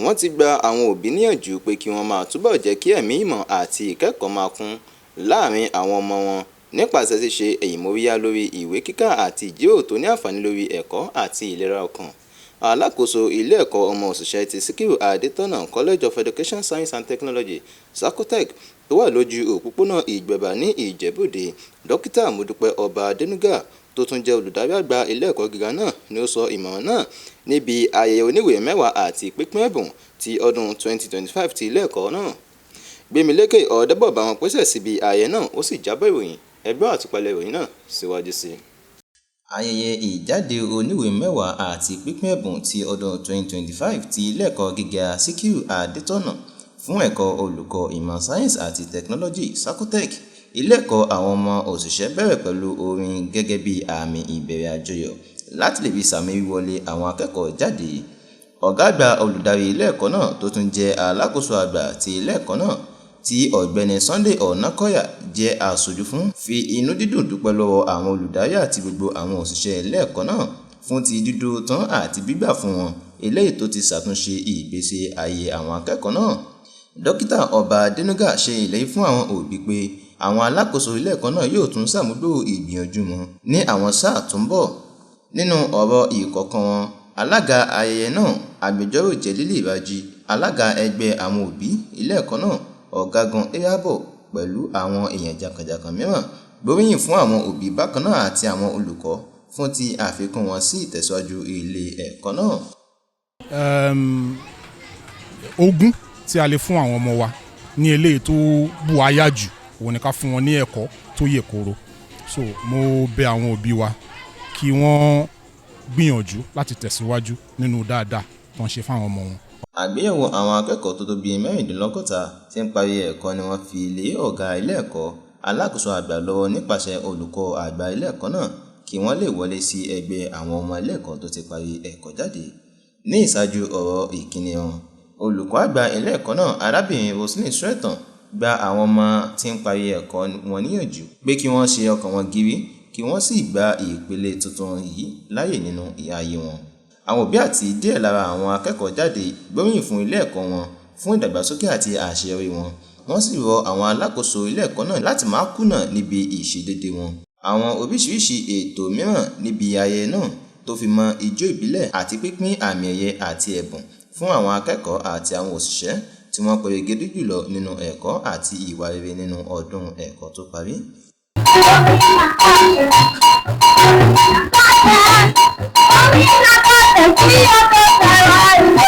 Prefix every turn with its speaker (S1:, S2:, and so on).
S1: Wọ́n ti gba àwọn òbí níyànjú pé kí wọ́n máa túbọ̀ jẹ́ kí ẹ̀mí ìmọ̀ àti ìkẹ́kọ̀ọ́ máa kún láàrin àwọn ọmọ wọn nípasẹ̀ ṣíṣe ìmóríyá lórí ìwé kíkà àti ìjíròrò tó ní àǹfààní lórí ẹ̀kọ́ àti ìlera ọkàn. Alákòóso ilé ẹ̀kọ́ ọmọ òṣìṣẹ́ ti Síkírù Adétọ́nà College of Education Science and Technology (SACOTEC) tó wà lójú òpópónà Ìgbẹ̀bà ní Ìjẹ̀bú-Òde, Dókítà Modúpẹ́ Ọba Adénúgà tó tún jẹ́ olùdarí àgbà ilé ẹ̀kọ́ gíga náà ni ó sọ ìmọ̀ràn náà níbi ayẹyẹ oníwèé mẹ́wàá àti pínpín ẹ̀bùn ti ọdún 2025 ti ilé ẹ̀kọ́ náà. Gbémilékè Ọ̀dẹ́bọ̀ bá wọn pèsè síbi ayẹyẹ náà ó sì jábọ̀ ìròyìn. Ẹgbẹ́ àtúpalẹ̀ ìròyìn náà síwájú sí i. Ayẹyẹ ìjáde oníwèé mẹ́wàá àti pínpín ẹ̀bùn ti ọdún 2025 ti ilé ẹ̀kọ́ gíga Síkírù Adétọ́nà fún ẹ̀kọ́ olùkọ́ ìmọ̀ sáyẹ́ǹsì àti tẹkinọ́lọ́jì SACOTEC ilé ẹ̀kọ́ àwọn ọmọ òṣìṣẹ́ bẹ̀rẹ̀ pẹ̀lú orin gẹ́gẹ́ bí àmì ìbẹ̀rẹ̀ àjọyọ̀ láti lè fi sàmì wíwọlé àwọn akẹ́kọ̀ọ́ jáde. Ọ̀gá àgbà olùdarí ilé ẹ̀kọ́ náà tó tún jẹ́ alákòóso àgbà ti ilé ẹ̀kọ́ náà tí ọ̀gbẹ́ni Sunday Ọ̀nàkọ́yà jẹ́ aṣojú fún fi inú dídùn dúpẹ́ lọ́wọ́ àwọn olùdarí àti gbogbo àwọn òṣìṣẹ́ ilé ẹ̀kọ́ náà fún ti dídúró tán àti gbígbà fún wọn eléyìí tó ti ṣàtúnṣe ìgbésí ayé àwọn akẹ́kọ̀ọ́ náà. Dókítà Ọba Adénúgà ṣe ìlérí fún àwọn òbí pé àwọn alákòóso ilé ẹ̀kọ́ náà yóò tún ṣàmúlò ìgbìyànjú wọn ní àwọn sáà tó ń bọ̀. Nínú ọ̀rọ̀ ìkọ̀kan wọn, alága ayẹyẹ náà agbẹjọ́rò Jẹ̀lílì Rájí, alága ẹgbẹ́ àwọn òbí ilé ẹ̀kọ́ náà Ọ̀gágun Eyabo pẹ̀lú àwọn èèyàn jàǹkànjàǹkàn mìíràn gbóríyìn fún àwọn òbí bákan náà àti àwọn olùkọ́ fún ti àfikún wọn sí ìtẹ̀síwájú ilé ẹ̀kọ́ náà.
S2: Ogún tí a lè fún àwọn ọmọ wa ní eléyìí tó bù àyà jù òun ni ká fún wọn ní ẹ̀kọ́ tó yè koro. So mo bẹ̀ àwọn òbí wa kí wọ́n gbìyànjú láti tẹ̀síwájú nínú dáadáa tó ń ṣe fáwọn ọmọ wọn.
S1: Àgbéyẹ̀wò àwọn akẹ́kọ̀ọ́ tó tó bíi mẹ́rìndínlọ́gọ́ta tí ń parí ẹ̀kọ́ ni wọ́n fi lé ọ̀gá ilé ẹ̀kọ́ alákòóso àgbà lọ́wọ́ nípasẹ̀ olùkọ́ àgbà ilé ẹ̀kọ́ náà kí wọ́n lè wọlé sí ẹgbẹ́ àwọn ọmọ ilé ẹ̀kọ́ tó ti parí ẹ̀kọ́ jáde. Ní ìṣáájú ọ̀rọ̀ ìkíni wọn, olùkọ́ àgbà ilé ẹ̀kọ́ náà arábìnrin Roslyn Sretton gba àwọn ọmọ tí ń parí ẹ̀kọ́ wọn níyànjú pé kí wọ́n ṣe ọkàn wọn gírí kí wọ́n sì gba ìpele tuntun yìí láàyè nínú ayé wọn. Àwọn òbí àti díẹ̀ lára àwọn akẹ́kọ̀ọ́ jáde gbóríyìn fún ilé ẹ̀kọ́ wọn fún ìdàgbàsókè àti àṣeyọrí wọn. Wọ́n sì rọ àwọn alákòóso ilé ẹ̀kọ́ náà láti má kùnà níbi ìṣedédé wọn. Àwọn oríṣiríṣi ètò mìíràn níbi ayẹyẹ náà tó fi mọ́ ijó ìbílẹ̀ àti pínpín àmì ẹ̀yẹ àti ẹ̀bùn fún àwọn akẹ́kọ̀ọ́ àti àwọn òṣìṣẹ́ tí wọ́n perégedé jùlọ nínú ẹ̀kọ́ àti ìwà rere nínú ọdún ẹ̀kọ́ tó parí.
S3: Orí